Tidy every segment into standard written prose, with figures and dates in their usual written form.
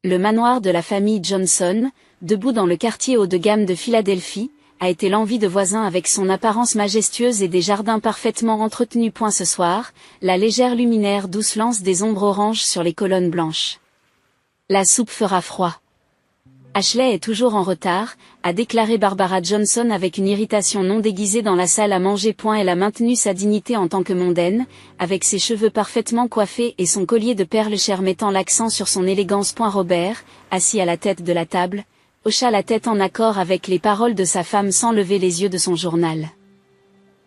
Le manoir de la famille Johnson, debout dans le quartier haut de gamme de Philadelphie, a été l'envie de voisins avec son apparence majestueuse et des jardins parfaitement entretenus. Ce soir, la légère luminaire douce lance des ombres oranges sur les colonnes blanches. La soupe fera froid. Ashley est toujours en retard, a déclaré Barbara Johnson avec une irritation non déguisée dans la salle à manger. Elle a maintenu sa dignité en tant que mondaine, avec ses cheveux parfaitement coiffés et son collier de perles chères mettant l'accent sur son élégance. Robert, assis à la tête de la table, hocha la tête en accord avec les paroles de sa femme sans lever les yeux de son journal.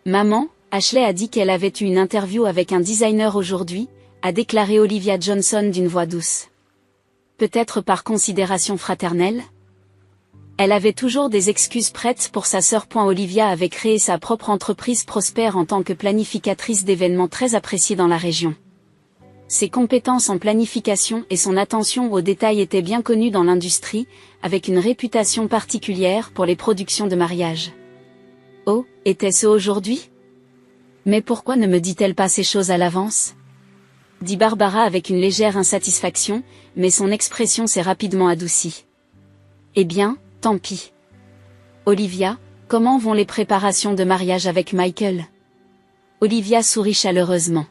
Maman, Ashley a dit qu'elle avait eu une interview avec un designer aujourd'hui, a déclaré Olivia Johnson d'une voix douce. Peut-être par considération fraternelle? Elle avait toujours des excuses prêtes pour sa sœur. Olivia avait créé sa propre entreprise prospère en tant que planificatrice d'événements très appréciée dans la région. Ses compétences en planification et son attention aux détails étaient bien connues dans l'industrie, avec une réputation particulière pour les productions de mariage. Oh, était-ce aujourd'hui? Mais pourquoi ne me dit-elle pas ces choses à l'avance? Dit Barbara avec une légère insatisfaction, mais son expression s'est rapidement adoucie. Eh bien, tant pis. Olivia, comment vont les préparations de mariage avec Michael? Olivia sourit chaleureusement.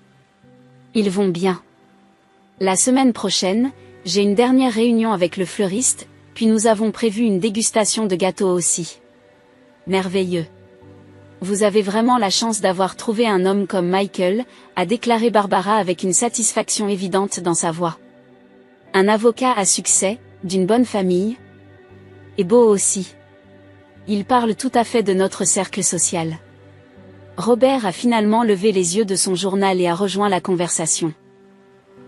Ils vont bien. La semaine prochaine, j'ai une dernière réunion avec le fleuriste, puis nous avons prévu une dégustation de gâteaux aussi. Merveilleux. Vous avez vraiment la chance d'avoir trouvé un homme comme Michael, a déclaré Barbara avec une satisfaction évidente dans sa voix. Un avocat à succès, d'une bonne famille. Et beau aussi. Il parle tout à fait de notre cercle social. Robert a finalement levé les yeux de son journal et a rejoint la conversation.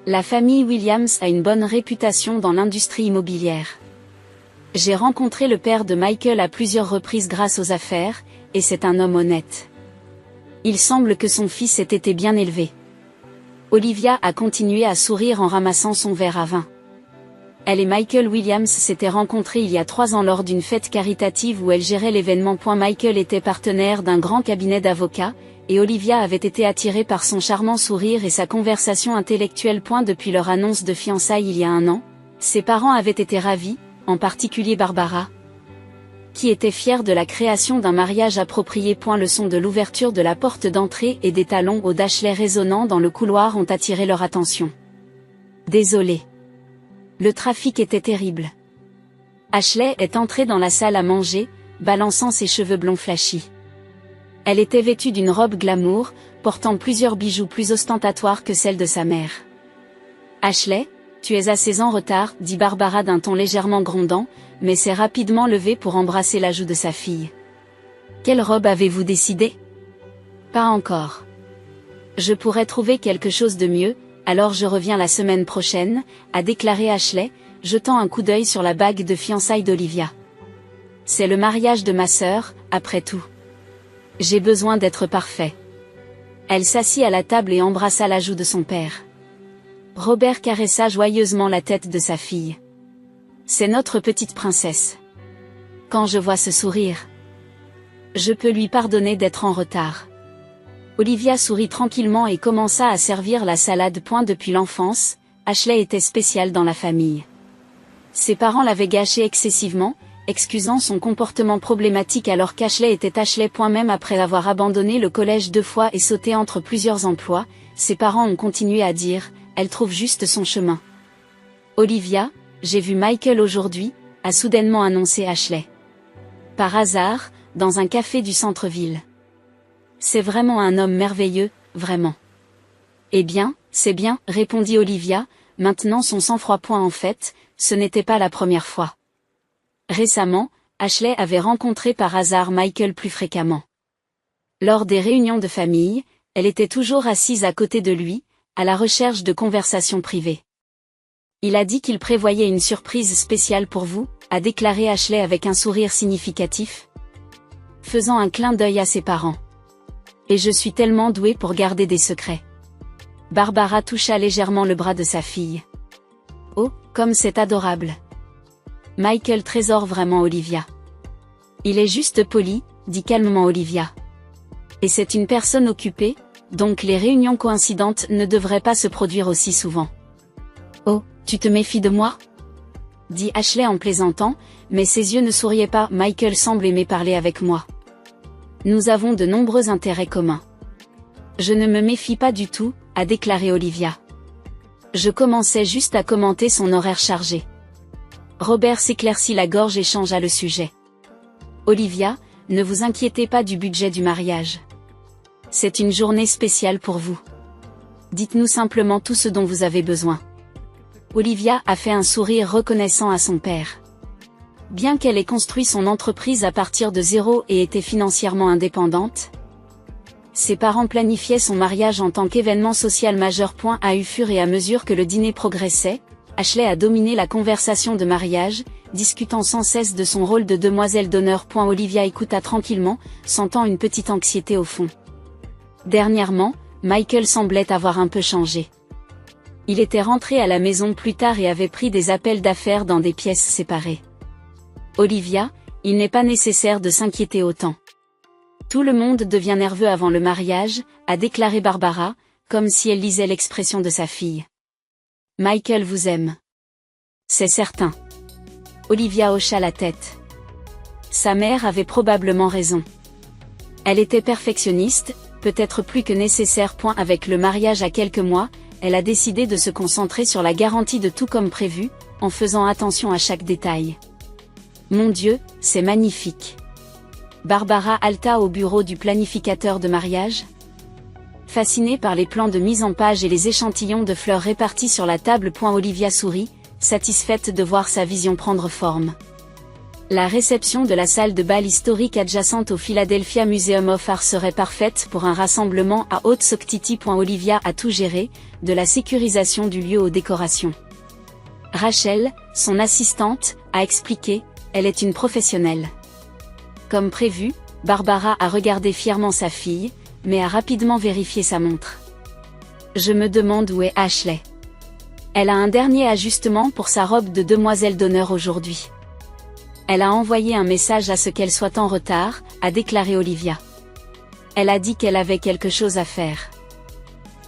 La famille Williams a une bonne réputation dans l'industrie immobilière. J'ai rencontré le père de Michael à plusieurs reprises grâce aux affaires, et c'est un homme honnête. Il semble que son fils ait été bien élevé. Olivia a continué à sourire en ramassant son verre à vin. Elle et Michael Williams s'étaient rencontrés il y a 3 ans lors d'une fête caritative où elle gérait l'événement. Michael était partenaire d'un grand cabinet d'avocats, et Olivia avait été attirée par son charmant sourire et sa conversation intellectuelle. Depuis leur annonce de fiançailles il y a 1 an, ses parents avaient été ravis, en particulier Barbara, qui était fière de la création d'un mariage approprié. Le son de l'ouverture de la porte d'entrée et des talons hauts d'Ashley résonnant dans le couloir ont attiré leur attention. Désolée. Le trafic était terrible. Ashley est entrée dans la salle à manger, balançant ses cheveux blonds flashy. Elle était vêtue d'une robe glamour, portant plusieurs bijoux plus ostentatoires que celle de sa mère. Ashley, tu es assez en retard, dit Barbara d'un ton légèrement grondant, mais s'est rapidement levée pour embrasser la joue de sa fille. Quelle robe avez-vous décidé? Pas encore. Je pourrais trouver quelque chose de mieux, alors je reviens la semaine prochaine, a déclaré Ashley, jetant un coup d'œil sur la bague de fiançailles d'Olivia. C'est le mariage de ma sœur, après tout. J'ai besoin d'être parfait. Elle s'assit à la table et embrassa la joue de son père. Robert caressa joyeusement la tête de sa fille. C'est notre petite princesse. Quand je vois ce sourire, je peux lui pardonner d'être en retard. Olivia sourit tranquillement et commença à servir la salade. Depuis l'enfance, Ashley était spéciale dans la famille. Ses parents l'avaient gâchée excessivement, excusant son comportement problématique alors qu'Ashley était Ashley. Même après avoir abandonné le collège 2 fois et sauté entre plusieurs emplois, ses parents ont continué à dire « Elle trouve juste son chemin ». Olivia, j'ai vu Michael aujourd'hui, a soudainement annoncé Ashley. Par hasard, dans un café du centre-ville. C'est vraiment un homme merveilleux, vraiment. Eh bien, c'est bien, répondit Olivia, maintenant son sang-froid. En fait, ce n'était pas la première fois. Récemment, Ashley avait rencontré par hasard Michael plus fréquemment. Lors des réunions de famille, elle était toujours assise à côté de lui, à la recherche de conversations privées. Il a dit qu'il prévoyait une surprise spéciale pour vous, a déclaré Ashley avec un sourire significatif, faisant un clin d'œil à ses parents. Et je suis tellement douée pour garder des secrets. Barbara toucha légèrement le bras de sa fille. Oh, comme c'est adorable. Michael trésore vraiment Olivia. Il est juste poli, dit calmement Olivia. Et c'est une personne occupée, donc les réunions coïncidentes ne devraient pas se produire aussi souvent. Oh, tu te méfies de moi? dit Ashley en plaisantant, mais ses yeux ne souriaient pas. Michael semble aimer parler avec moi. Nous avons de nombreux intérêts communs. Je ne me méfie pas du tout, a déclaré Olivia. Je commençais juste à commenter son horaire chargé. Robert s'éclaircit la gorge et changea le sujet. Olivia, ne vous inquiétez pas du budget du mariage. C'est une journée spéciale pour vous. Dites-nous simplement tout ce dont vous avez besoin. Olivia a fait un sourire reconnaissant à son père. Bien qu'elle ait construit son entreprise à partir de zéro et était financièrement indépendante, ses parents planifiaient son mariage en tant qu'événement social majeur. Au fur et à mesure que le dîner progressait, Ashley a dominé la conversation de mariage, discutant sans cesse de son rôle de demoiselle d'honneur. Olivia écouta tranquillement, sentant une petite anxiété au fond. Dernièrement, Michael semblait avoir un peu changé. Il était rentré à la maison plus tard et avait pris des appels d'affaires dans des pièces séparées. Olivia, il n'est pas nécessaire de s'inquiéter autant. Tout le monde devient nerveux avant le mariage, a déclaré Barbara, comme si elle lisait l'expression de sa fille. Michael vous aime. C'est certain. Olivia hocha la tête. Sa mère avait probablement raison. Elle était perfectionniste, peut-être plus que nécessaire. Avec le mariage à quelques mois, elle a décidé de se concentrer sur la garantie de tout comme prévu, en faisant attention à chaque détail. Mon Dieu, c'est magnifique. Barbara halta au bureau du planificateur de mariage. Fascinée par les plans de mise en page et les échantillons de fleurs répartis sur la table. Olivia sourit, satisfaite de voir sa vision prendre forme. La réception de la salle de bal historique adjacente au Philadelphia Museum of Art serait parfaite pour un rassemblement à haute société. Olivia a tout géré, de la sécurisation du lieu aux décorations. Rachel, son assistante, a expliqué, elle est une professionnelle. Comme prévu, Barbara a regardé fièrement sa fille, mais a rapidement vérifié sa montre. Je me demande où est Ashley. Elle a un dernier ajustement pour sa robe de demoiselle d'honneur aujourd'hui. Elle a envoyé un message à ce qu'elle soit en retard, a déclaré Olivia. Elle a dit qu'elle avait quelque chose à faire.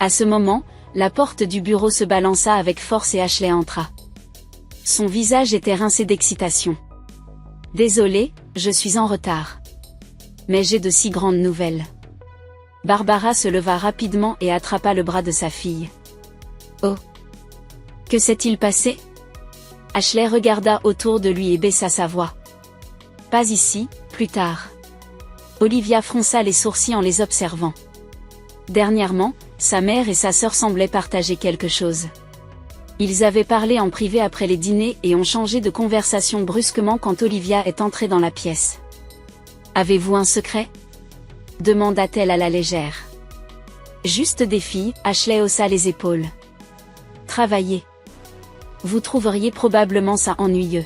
À ce moment, la porte du bureau se balança avec force et Ashley entra. Son visage était rincé d'excitation. Désolée, je suis en retard. Mais j'ai de si grandes nouvelles. Barbara se leva rapidement et attrapa le bras de sa fille. Oh! Que s'est-il passé? Ashley regarda autour de lui et baissa sa voix. Pas ici, plus tard. Olivia fronça les sourcils en les observant. Dernièrement, sa mère et sa sœur semblaient partager quelque chose. Ils avaient parlé en privé après les dîners et ont changé de conversation brusquement quand Olivia est entrée dans la pièce. Avez-vous un secret? Demanda-t-elle à la légère. Juste des filles, Ashley haussa les épaules. Travailler. Vous trouveriez probablement ça ennuyeux.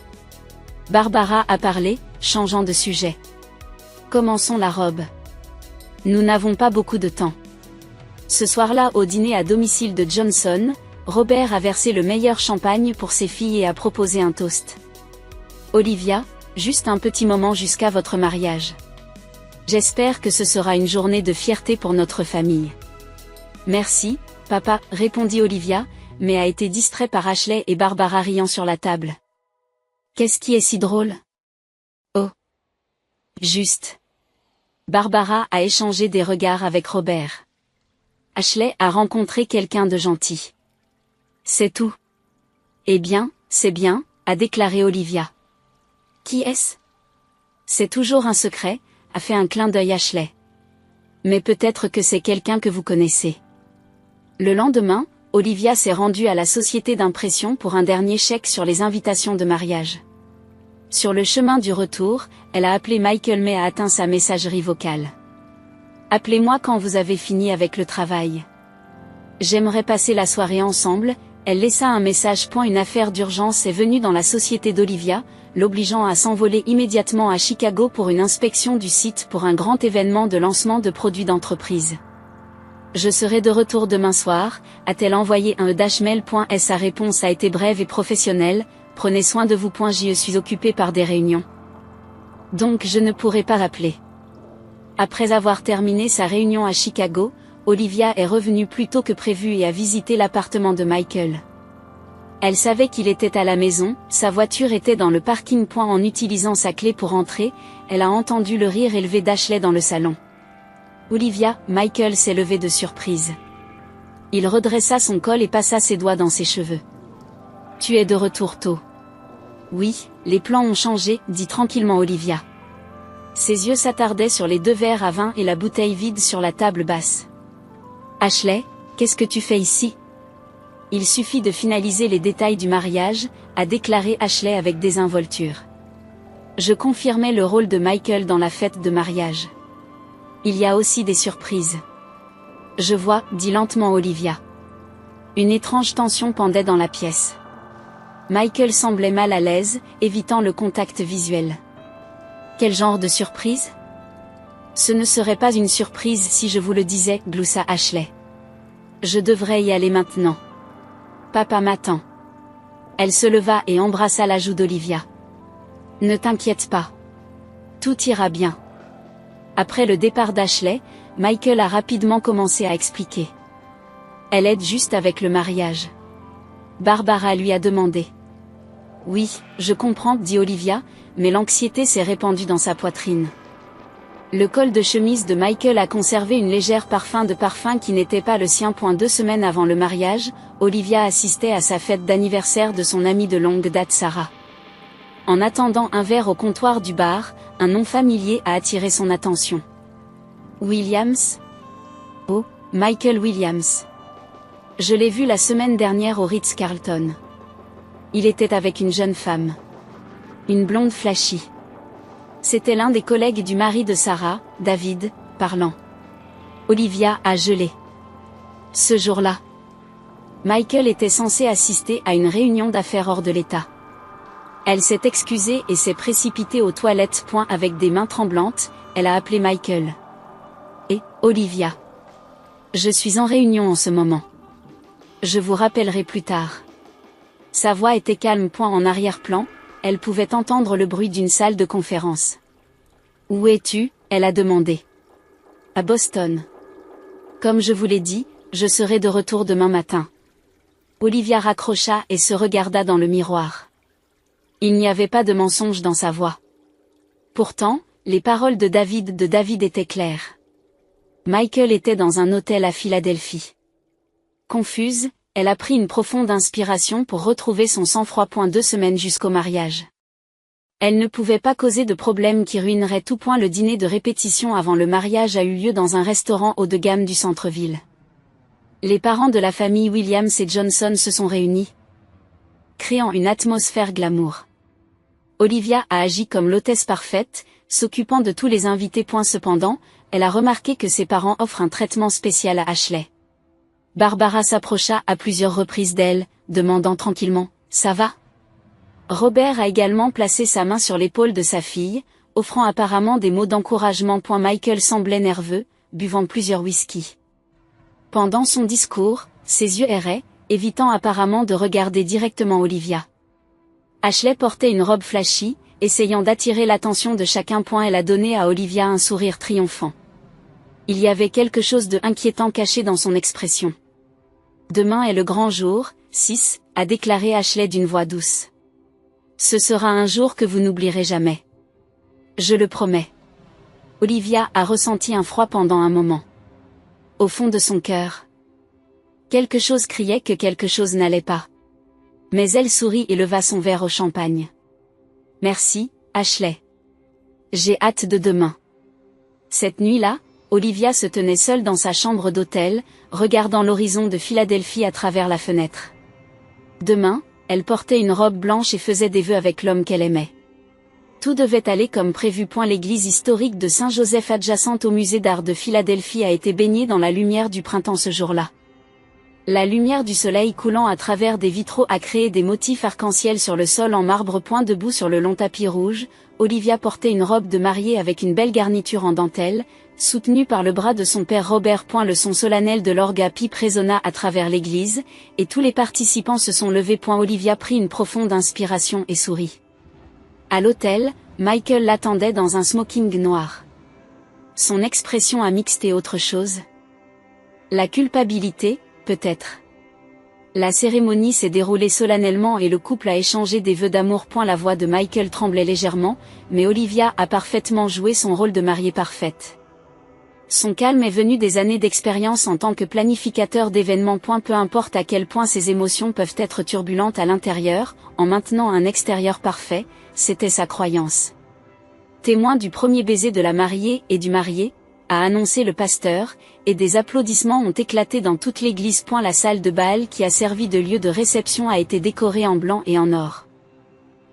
Barbara a parlé, changeant de sujet. Commençons la robe. Nous n'avons pas beaucoup de temps. Ce soir-là au dîner à domicile de Johnson, Robert a versé le meilleur champagne pour ses filles et a proposé un toast. Olivia, juste un petit moment jusqu'à votre mariage. J'espère que ce sera une journée de fierté pour notre famille. Merci, papa, répondit Olivia, mais a été distrait par Ashley et Barbara riant sur la table. Qu'est-ce qui est si drôle? Oh. Juste. Barbara a échangé des regards avec Robert. Ashley a rencontré quelqu'un de gentil. C'est tout. Eh bien, c'est bien, a déclaré Olivia. Qui est-ce? C'est toujours un secret, a fait un clin d'œil Ashley. Mais peut-être que c'est quelqu'un que vous connaissez. Le lendemain, Olivia s'est rendue à la société d'impression pour un dernier chèque sur les invitations de mariage. Sur le chemin du retour, elle a appelé Michael mais a atteint sa messagerie vocale. Appelez-moi quand vous avez fini avec le travail. J'aimerais passer la soirée ensemble. Elle laissa un message. Une affaire d'urgence est venue dans la société d'Olivia, l'obligeant à s'envoler immédiatement à Chicago pour une inspection du site pour un grand événement de lancement de produits d'entreprise. Je serai de retour demain soir, a-t-elle envoyé un e-mail. Sa réponse a été brève et professionnelle, prenez soin de vous. Je suis occupée par des réunions. Donc je ne pourrai pas rappeler. Après avoir terminé sa réunion à Chicago, Olivia est revenue plus tôt que prévu et a visité l'appartement de Michael. Elle savait qu'il était à la maison, sa voiture était dans le parking. En utilisant sa clé pour entrer, elle a entendu le rire élevé d'Ashley dans le salon. Olivia, Michael s'est levé de surprise. Il redressa son col et passa ses doigts dans ses cheveux. Tu es de retour tôt. Oui, les plans ont changé, dit tranquillement Olivia. Ses yeux s'attardaient sur les 2 verres à vin et la bouteille vide sur la table basse. Ashley, qu'est-ce que tu fais ici? Il suffit de finaliser les détails du mariage, a déclaré Ashley avec désinvolture. Je confirmais le rôle de Michael dans la fête de mariage. Il y a aussi des surprises. Je vois, dit lentement Olivia. Une étrange tension pendait dans la pièce. Michael semblait mal à l'aise, évitant le contact visuel. Quel genre de surprise? Ce ne serait pas une surprise si je vous le disais, gloussa Ashley. Je devrais y aller maintenant. Papa m'attend. Elle se leva et embrassa la joue d'Olivia. Ne t'inquiète pas. Tout ira bien. Après le départ d'Ashley, Michael a rapidement commencé à expliquer. Elle aide juste avec le mariage. Barbara lui a demandé. Oui, je comprends, dit Olivia, mais l'anxiété s'est répandue dans sa poitrine. Le col de chemise de Michael a conservé une légère parfum qui n'était pas le sien. 2 semaines avant le mariage, Olivia assistait à sa fête d'anniversaire de son amie de longue date Sarah. En attendant un verre au comptoir du bar, un nom familier a attiré son attention. Williams? Oh, Michael Williams. Je l'ai vu la semaine dernière au Ritz-Carlton. Il était avec une jeune femme. Une blonde flashy. C'était l'un des collègues du mari de Sarah, David, parlant. Olivia a gelé. Ce jour-là, Michael était censé assister à une réunion d'affaires hors de l'État. Elle s'est excusée et s'est précipitée aux toilettes. Avec des mains tremblantes, elle a appelé Michael. Et, Olivia. Je suis en réunion en ce moment. Je vous rappellerai plus tard. Sa voix était calme. En arrière-plan, elle pouvait entendre le bruit d'une salle de conférence. Où es-tu? Elle a demandé. À Boston. Comme je vous l'ai dit, je serai de retour demain matin. Olivia raccrocha et se regarda dans le miroir. Il n'y avait pas de mensonge dans sa voix. Pourtant, les paroles de David étaient claires. Michael était dans un hôtel à Philadelphie. Confuse, elle a pris une profonde inspiration pour retrouver son sang-froid. 2 semaines jusqu'au mariage. Elle ne pouvait pas causer de problème qui ruinerait tout. Le dîner de répétition avant le mariage a eu lieu dans un restaurant haut de gamme du centre-ville. Les parents de la famille Williams et Johnson se sont réunis, créant une atmosphère glamour. Olivia a agi comme l'hôtesse parfaite, s'occupant de tous les invités. Cependant, elle a remarqué que ses parents offrent un traitement spécial à Ashley. Barbara s'approcha à plusieurs reprises d'elle, demandant tranquillement « Ça va ?» Robert a également placé sa main sur l'épaule de sa fille, offrant apparemment des mots d'encouragement. Michael semblait nerveux, buvant plusieurs whisky. Pendant son discours, ses yeux erraient, évitant apparemment de regarder directement Olivia. Ashley portait une robe flashy, essayant d'attirer l'attention de chacun. Elle a donné à Olivia un sourire triomphant. Il y avait quelque chose de inquiétant caché dans son expression. Demain est le grand jour, 6, a déclaré Ashley d'une voix douce. Ce sera un jour que vous n'oublierez jamais. Je le promets. Olivia a ressenti un froid pendant un moment. Au fond de son cœur, quelque chose criait que quelque chose n'allait pas. Mais elle sourit et leva son verre au champagne. Merci, Ashley. J'ai hâte de demain. Cette nuit-là, Olivia se tenait seule dans sa chambre d'hôtel, regardant l'horizon de Philadelphie à travers la fenêtre. Demain, elle portait une robe blanche et faisait des vœux avec l'homme qu'elle aimait. Tout devait aller comme prévu. L'église historique de Saint-Joseph adjacente au musée d'art de Philadelphie a été baignée dans la lumière du printemps ce jour-là. La lumière du soleil coulant à travers des vitraux a créé des motifs arc-en-ciel sur le sol en marbre. Debout sur le long tapis rouge, Olivia portait une robe de mariée avec une belle garniture en dentelle, soutenue par le bras de son père Robert. Le son solennel de l'orgue à pipe résonna à travers l'église, et tous les participants se sont levés. Olivia prit une profonde inspiration et sourit. À l'hôtel, Michael l'attendait dans un smoking noir. Son expression a mixté autre chose. La culpabilité, peut-être. La cérémonie s'est déroulée solennellement et le couple a échangé des vœux d'amour. La voix de Michael tremblait légèrement, mais Olivia a parfaitement joué son rôle de mariée parfaite. Son calme est venu des années d'expérience en tant que planificateur d'événements. Peu importe à quel point ses émotions peuvent être turbulentes à l'intérieur, en maintenant un extérieur parfait, c'était sa croyance. Témoin du premier baiser de la mariée et du marié, a annoncé le pasteur, et des applaudissements ont éclaté dans toute l'église. La salle de bal qui a servi de lieu de réception a été décorée en blanc et en or.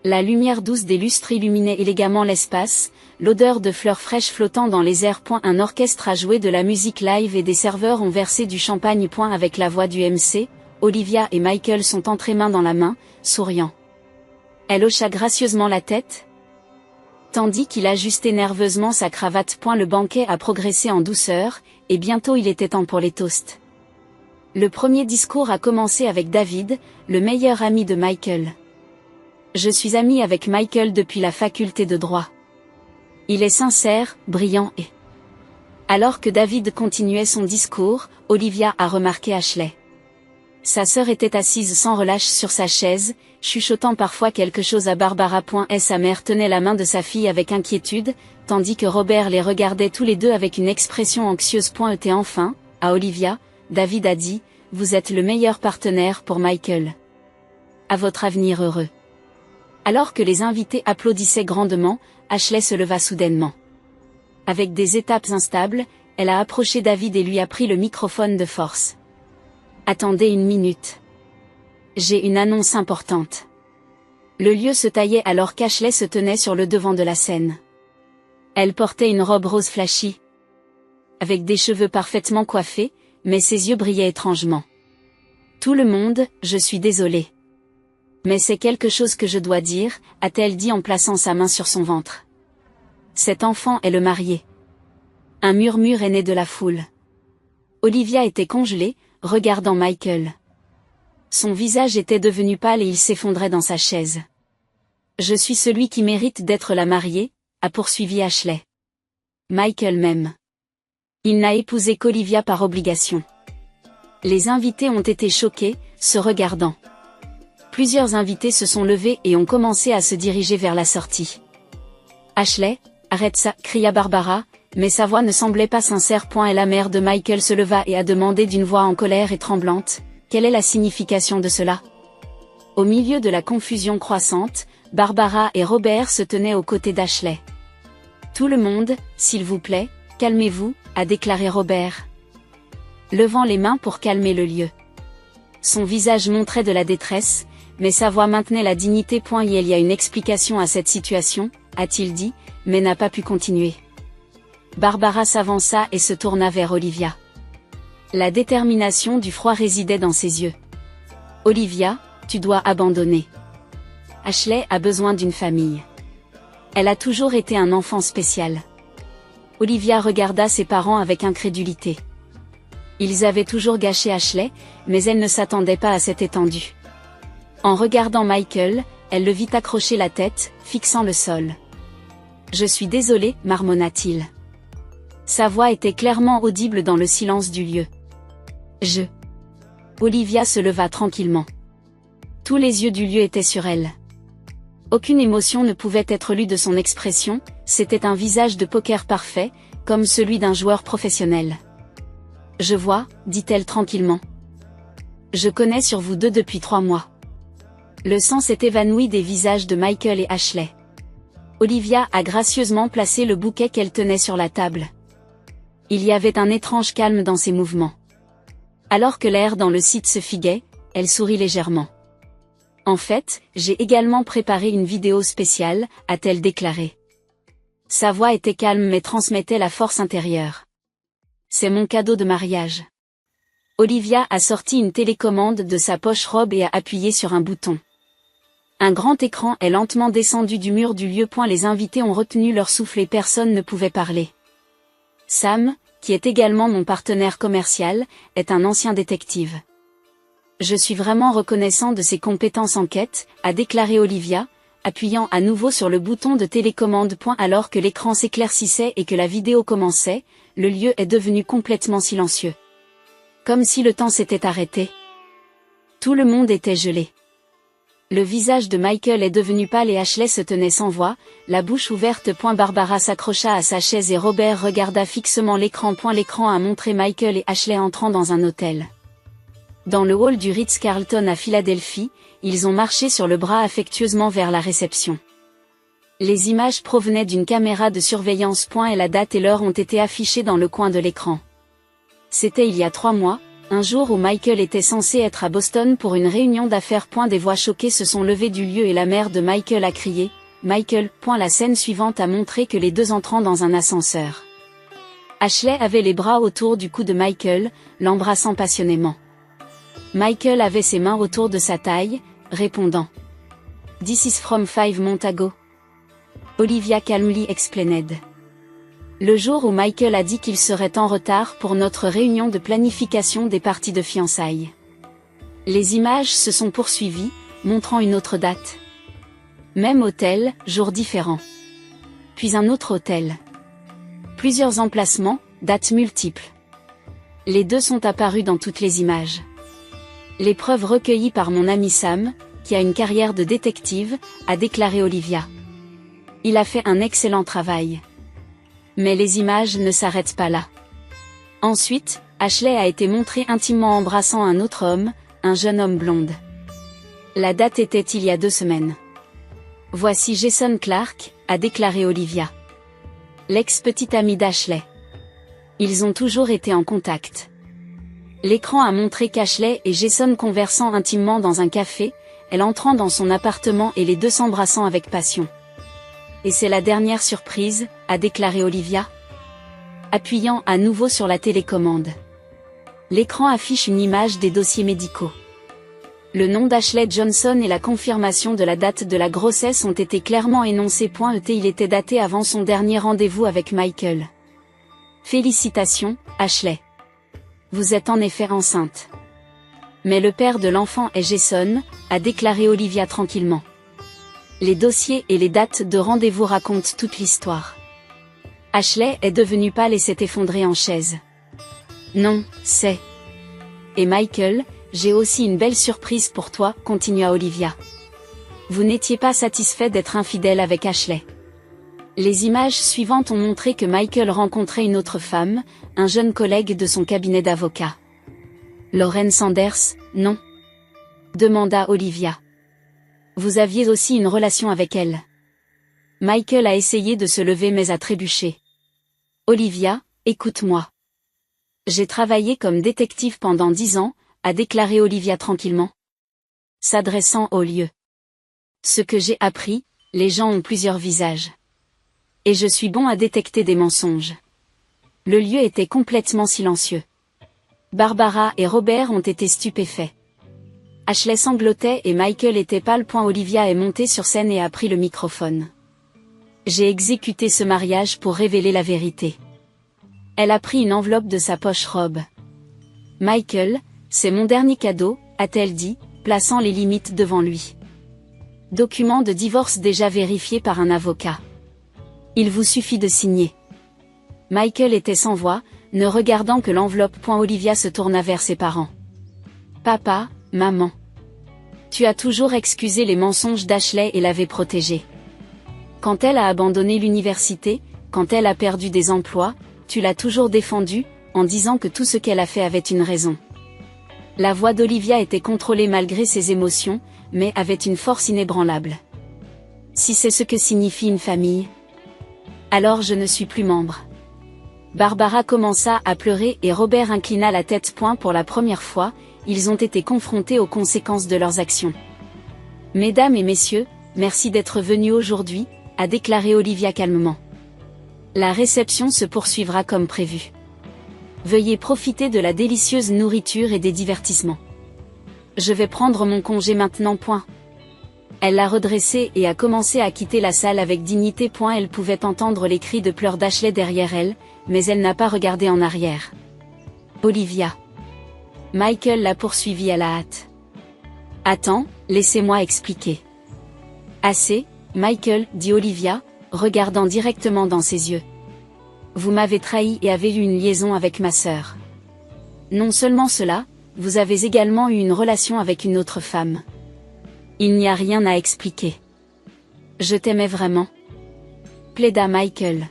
La lumière douce des lustres illuminait élégamment l'espace, l'odeur de fleurs fraîches flottant dans les airs. Un orchestre a joué de la musique live et des serveurs ont versé du champagne. Avec la voix du MC, Olivia et Michael sont entrés main dans la main, souriant. Elle hocha gracieusement la tête, tandis qu'il ajustait nerveusement sa cravate. Le banquet a progressé en douceur, et bientôt il était temps pour les toasts. Le premier discours a commencé avec David, le meilleur ami de Michael. Je suis ami avec Michael depuis la faculté de droit. Il est sincère, brillant et... Alors que David continuait son discours, Olivia a remarqué Ashley. Sa sœur était assise sans relâche sur sa chaise, chuchotant parfois quelque chose à Barbara. Sa mère tenait la main de sa fille avec inquiétude, tandis que Robert les regardait tous les deux avec une expression anxieuse. Et enfin, à Olivia, David a dit, « Vous êtes le meilleur partenaire pour Michael. À votre avenir heureux. » Alors que les invités applaudissaient grandement, Ashley se leva soudainement. Avec des étapes instables, elle a approché David et lui a pris le microphone de force. Attendez une minute. J'ai une annonce importante. Le lieu se taillait alors qu'Ashley se tenait sur le devant de la scène. Elle portait une robe rose flashy, avec des cheveux parfaitement coiffés, mais ses yeux brillaient étrangement. Tout le monde, je suis désolée. Mais c'est quelque chose que je dois dire, a-t-elle dit en plaçant sa main sur son ventre. Cet enfant est le marié. Un murmure est né de la foule. Olivia était congelée, regardant Michael. Son visage était devenu pâle et il s'effondrait dans sa chaise. Je suis celui qui mérite d'être la mariée, a poursuivi Ashley. Michael m'aime. Il n'a épousé qu'Olivia par obligation. Les invités ont été choqués, se regardant. Plusieurs invités se sont levés et ont commencé à se diriger vers la sortie. Ashley, arrête ça, cria Barbara, mais sa voix ne semblait pas sincère. Et la mère de Michael se leva et a demandé d'une voix en colère et tremblante, quelle est la signification de cela? Au milieu de la confusion croissante, Barbara et Robert se tenaient aux côtés d'Ashley. Tout le monde, s'il vous plaît, calmez-vous, a déclaré Robert, levant les mains pour calmer le lieu. Son visage montrait de la détresse, mais sa voix maintenait la dignité. Il y a une explication à cette situation, a-t-il dit, mais n'a pas pu continuer. Barbara s'avança et se tourna vers Olivia. La détermination du froid résidait dans ses yeux. Olivia, tu dois abandonner. Ashley a besoin d'une famille. Elle a toujours été un enfant spécial. Olivia regarda ses parents avec incrédulité. Ils avaient toujours gâché Ashley, mais elle ne s'attendait pas à cette étendue. En regardant Michael, elle le vit accrocher la tête, fixant le sol. « Je suis désolée, marmonna-t-il. » Sa voix était clairement audible dans le silence du lieu. « Je... » Olivia se leva tranquillement. Tous les yeux du lieu étaient sur elle. Aucune émotion ne pouvait être lue de son expression, c'était un visage de poker parfait, comme celui d'un joueur professionnel. « Je vois, dit-elle tranquillement. Je connais sur vous deux depuis 3 mois. » Le sang s'est évanoui des visages de Michael et Ashley. Olivia a gracieusement placé le bouquet qu'elle tenait sur la table. Il y avait un étrange calme dans ses mouvements. Alors que l'air dans le site se figuait, elle sourit légèrement. « En fait, j'ai également préparé une vidéo spéciale, a-t-elle déclaré. Sa voix était calme mais transmettait la force intérieure. C'est mon cadeau de mariage. Olivia a sorti une télécommande de sa poche robe et a appuyé sur un bouton. Un grand écran est lentement descendu du mur du lieu. Les invités ont retenu leur souffle et personne ne pouvait parler. Sam, qui est également mon partenaire commercial, est un ancien détective. Je suis vraiment reconnaissant de ses compétences enquête, a déclaré Olivia, appuyant à nouveau sur le bouton de télécommande. Alors que l'écran s'éclaircissait et que la vidéo commençait, le lieu est devenu complètement silencieux. Comme si le temps s'était arrêté. Tout le monde était gelé. Le visage de Michael est devenu pâle et Ashley se tenait sans voix, la bouche ouverte. Barbara s'accrocha à sa chaise et Robert regarda fixement l'écran. L'écran a montré Michael et Ashley entrant dans un hôtel. Dans le hall du Ritz-Carlton à Philadelphie, ils ont marché sur le bras affectueusement vers la réception. Les images provenaient d'une caméra de surveillance. Et la date et l'heure ont été affichées dans le coin de l'écran. C'était il y a 3 mois, un jour où Michael était censé être à Boston pour une réunion d'affaires. Des voix choquées se sont levées du lieu et la mère de Michael a crié « Michael !». La scène suivante a montré que les deux entrant dans un ascenseur. Ashley avait les bras autour du cou de Michael, l'embrassant passionnément. Michael avait ses mains autour de sa taille, répondant « This is from 5 months ago. Olivia calmly explained. Le jour où Michael a dit qu'il serait en retard pour notre réunion de planification des parties de fiançailles. Les images se sont poursuivies, montrant une autre date. Même hôtel, jour différent. Puis un autre hôtel. Plusieurs emplacements, dates multiples. Les deux sont apparus dans toutes les images. Les preuves recueillies par mon ami Sam, qui a une carrière de détective, a déclaré Olivia. Il a fait un excellent travail. Mais les images ne s'arrêtent pas là. Ensuite, Ashley a été montrée intimement embrassant un autre homme, un jeune homme blonde. La date était il y a 2 semaines. Voici Jason Clarke, a déclaré Olivia. L'ex-petite amie d'Ashley. Ils ont toujours été en contact. L'écran a montré qu'Ashley et Jason conversant intimement dans un café, elle entrant dans son appartement et les deux s'embrassant avec passion. Et c'est la dernière surprise, a déclaré Olivia, appuyant à nouveau sur la télécommande. L'écran affiche une image des dossiers médicaux. Le nom d'Ashley Johnson et la confirmation de la date de la grossesse ont été clairement énoncés. Il était daté avant son dernier rendez-vous avec Michael. Félicitations, Ashley. Vous êtes en effet enceinte. Mais le père de l'enfant est Jason, a déclaré Olivia tranquillement. Les dossiers et les dates de rendez-vous racontent toute l'histoire. Ashley est devenue pâle et s'est effondrée en chaise. Non, c'est... Et Michael, j'ai aussi une belle surprise pour toi, continua Olivia. Vous n'étiez pas satisfait d'être infidèle avec Ashley. Les images suivantes ont montré que Michael rencontrait une autre femme, un jeune collègue de son cabinet d'avocat. Lauren Sanders, non? Demanda Olivia. Vous aviez aussi une relation avec elle. Michael a essayé de se lever mais a trébuché. Olivia, écoute-moi. J'ai travaillé comme détective pendant 10 ans, a déclaré Olivia tranquillement. S'adressant au lieu. Ce que j'ai appris, les gens ont plusieurs visages. Et je suis bon à détecter des mensonges. Le lieu était complètement silencieux. Barbara et Robert ont été stupéfaits. Ashley sanglotait et Michael était pâle. Olivia est montée sur scène et a pris le microphone. J'ai exécuté ce mariage pour révéler la vérité. Elle a pris une enveloppe de sa poche robe. Michael, c'est mon dernier cadeau, a-t-elle dit, plaçant les limites devant lui. Document de divorce déjà vérifié par un avocat. Il vous suffit de signer. Michael était sans voix, ne regardant que l'enveloppe. Olivia se tourna vers ses parents. Papa, maman. Tu as toujours excusé les mensonges d'Ashley et l'avais protégée. Quand elle a abandonné l'université, quand elle a perdu des emplois, tu l'as toujours défendue, en disant que tout ce qu'elle a fait avait une raison. La voix d'Olivia était contrôlée malgré ses émotions, mais avait une force inébranlable. Si c'est ce que signifie une famille, alors je ne suis plus membre. Barbara commença à pleurer et Robert inclina la tête. Pour la première fois, ils ont été confrontés aux conséquences de leurs actions. Mesdames et messieurs, merci d'être venus aujourd'hui, a déclaré Olivia calmement. La réception se poursuivra comme prévu. Veuillez profiter de la délicieuse nourriture et des divertissements. Je vais prendre mon congé maintenant. Elle l'a redressée et a commencé à quitter la salle avec dignité. Elle pouvait entendre les cris de pleurs d'Ashley derrière elle, mais elle n'a pas regardé en arrière. Olivia. Michael l'a poursuivie à la hâte. Attends, laissez-moi expliquer. Assez, Michael, dit Olivia, regardant directement dans ses yeux. Vous m'avez trahi et avez eu une liaison avec ma sœur. Non seulement cela, vous avez également eu une relation avec une autre femme. Il n'y a rien à expliquer. Je t'aimais vraiment. Plaida Michael.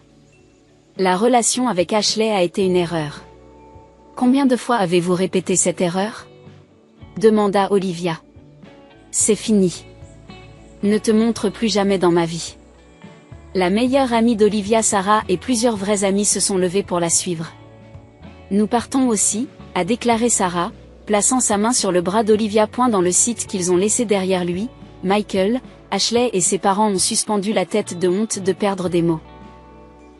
La relation avec Ashley a été une erreur. Combien de fois avez-vous répété cette erreur? Demanda Olivia. C'est fini. Ne te montre plus jamais dans ma vie. La meilleure amie d'Olivia, Sarah, et plusieurs vrais amis se sont levés pour la suivre. Nous partons aussi, a déclaré Sarah, plaçant sa main sur le bras d'Olivia. Dans le site qu'ils ont laissé derrière lui, Michael, Ashley et ses parents ont suspendu la tête de honte de perdre des mots.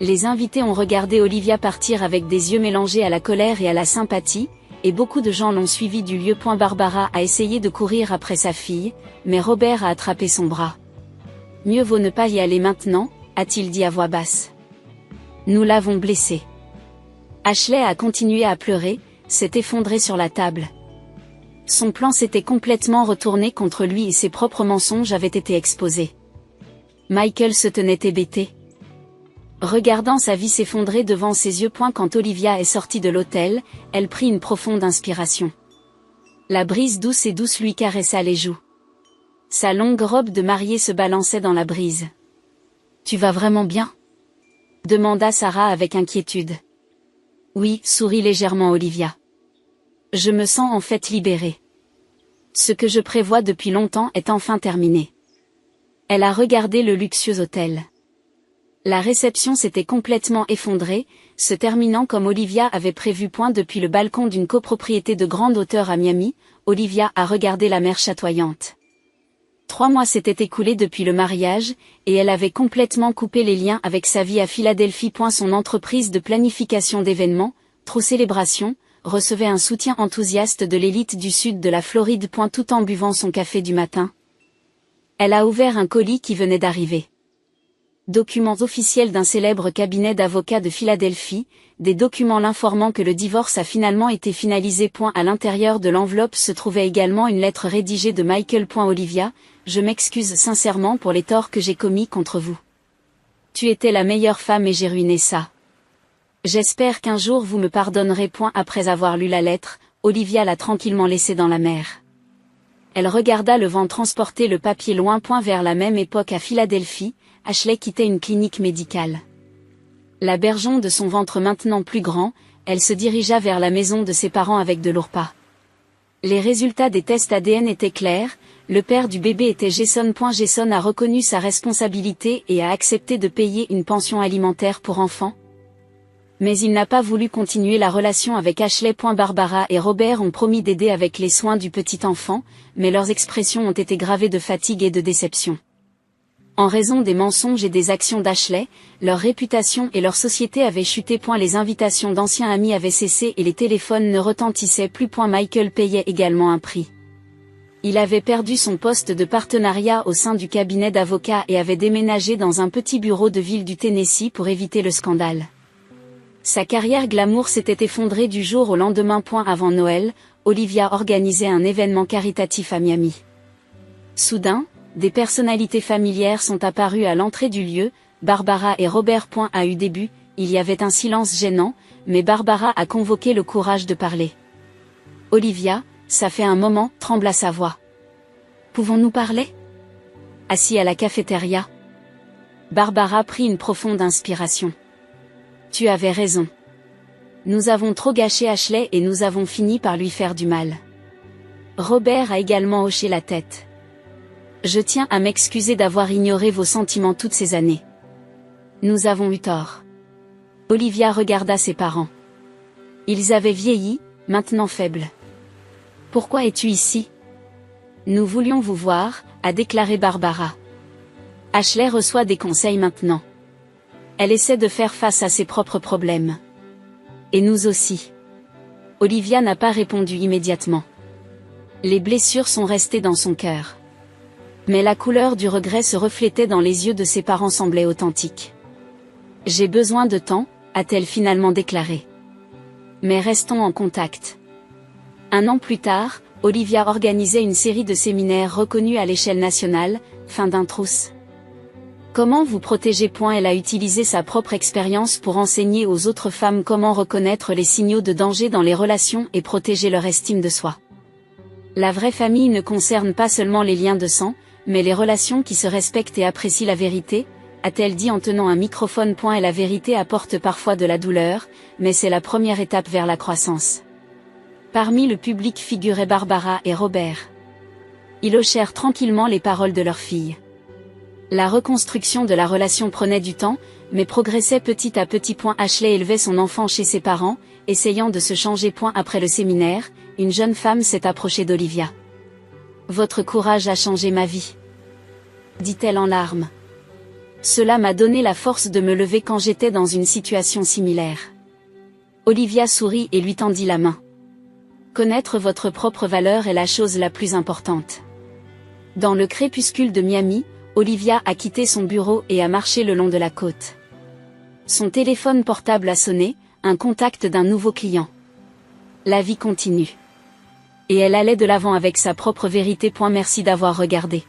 Les invités ont regardé Olivia partir avec des yeux mélangés à la colère et à la sympathie, et beaucoup de gens l'ont suivi du lieu. Barbara a essayé de courir après sa fille, mais Robert a attrapé son bras. Mieux vaut ne pas y aller maintenant, a-t-il dit à voix basse. Nous l'avons blessé. Ashley a continué à pleurer, s'est effondrée sur la table. Son plan s'était complètement retourné contre lui et ses propres mensonges avaient été exposés. Michael se tenait hébété, regardant sa vie s'effondrer devant ses yeux. Quand Olivia est sortie de l'hôtel, elle prit une profonde inspiration. La brise douce et douce lui caressa les joues. Sa longue robe de mariée se balançait dans la brise. « Tu vas vraiment bien ?» demanda Sarah avec inquiétude. « Oui, » sourit légèrement Olivia. « Je me sens en fait libérée. Ce que je prévois depuis longtemps est enfin terminé. » Elle a regardé le luxueux hôtel. La réception s'était complètement effondrée, se terminant comme Olivia avait prévu. Depuis le balcon d'une copropriété de grande hauteur à Miami, Olivia a regardé la mer chatoyante. 3 mois s'étaient écoulés depuis le mariage, et elle avait complètement coupé les liens avec sa vie à Philadelphie. Son entreprise de planification d'événements, True Célébration, recevait un soutien enthousiaste de l'élite du sud de la Floride. Tout en buvant son café du matin, elle a ouvert un colis qui venait d'arriver. Documents officiels d'un célèbre cabinet d'avocats de Philadelphie, des documents l'informant que le divorce a finalement été finalisé. À l'intérieur de l'enveloppe se trouvait également une lettre rédigée de Michael. Olivia, je m'excuse sincèrement pour les torts que j'ai commis contre vous. Tu étais la meilleure femme et j'ai ruiné ça. J'espère qu'un jour vous me pardonnerez. Après avoir lu la lettre, Olivia l'a tranquillement laissée dans la mer. Elle regarda le vent transporter le papier loin. Vers la même époque à Philadelphie, Ashley quittait une clinique médicale. La bergeon de son ventre maintenant plus grand, elle se dirigea vers la maison de ses parents avec de lourds pas. Les résultats des tests ADN étaient clairs, le père du bébé était Jason. Jason a reconnu sa responsabilité et a accepté de payer une pension alimentaire pour enfants. Mais il n'a pas voulu continuer la relation avec Ashley. Barbara et Robert ont promis d'aider avec les soins du petit enfant, mais leurs expressions ont été gravées de fatigue et de déception. En raison des mensonges et des actions d'Ashley, leur réputation et leur société avaient chuté. Les invitations d'anciens amis avaient cessé et les téléphones ne retentissaient plus. Michael payait également un prix. Il avait perdu son poste de partenariat au sein du cabinet d'avocats et avait déménagé dans un petit bureau de ville du Tennessee pour éviter le scandale. Sa carrière glamour s'était effondrée du jour au lendemain. Avant Noël, Olivia organisait un événement caritatif à Miami. Soudain, des personnalités familières sont apparues à l'entrée du lieu. Barbara et Robert. À eu début, il y avait un silence gênant, mais Barbara a convoqué le courage de parler. Olivia, ça fait un moment, trembla sa voix. Pouvons-nous parler? Assis à la cafétéria, Barbara prit une profonde inspiration. Tu avais raison. Nous avons trop gâché Ashley et nous avons fini par lui faire du mal. Robert a également hoché la tête. Je tiens à m'excuser d'avoir ignoré vos sentiments toutes ces années. Nous avons eu tort. Olivia regarda ses parents. Ils avaient vieilli, maintenant faibles. Pourquoi es-tu ici? Nous voulions vous voir, a déclaré Barbara. Ashley reçoit des conseils maintenant. Elle essaie de faire face à ses propres problèmes. Et nous aussi. Olivia n'a pas répondu immédiatement. Les blessures sont restées dans son cœur. Mais la couleur du regret se reflétait dans les yeux de ses parents semblait authentique. J'ai besoin de temps, a-t-elle finalement déclaré. Mais restons en contact. 1 an plus tard, Olivia organisait une série de séminaires reconnus à l'échelle nationale, fin d'un trousse. Comment vous protéger? Elle a utilisé sa propre expérience pour enseigner aux autres femmes comment reconnaître les signaux de danger dans les relations et protéger leur estime de soi. La vraie famille ne concerne pas seulement les liens de sang, mais les relations qui se respectent et apprécient la vérité, a-t-elle dit en tenant un microphone. Et la vérité apporte parfois de la douleur, mais c'est la première étape vers la croissance. Parmi le public figuraient Barbara et Robert. Ils hochèrent tranquillement les paroles de leur fille. La reconstruction de la relation prenait du temps, mais progressait petit à petit. Ashley élevait son enfant chez ses parents, essayant de se changer. Après le séminaire, une jeune femme s'est approchée d'Olivia. « Votre courage a changé ma vie, » dit-elle en larmes. « Cela m'a donné la force de me lever quand j'étais dans une situation similaire. » Olivia sourit et lui tendit la main. Connaître votre propre valeur est la chose la plus importante. Dans le crépuscule de Miami, Olivia a quitté son bureau et a marché le long de la côte. Son téléphone portable a sonné, un contact d'un nouveau client. La vie continue. Et elle allait de l'avant avec sa propre vérité. Merci d'avoir regardé.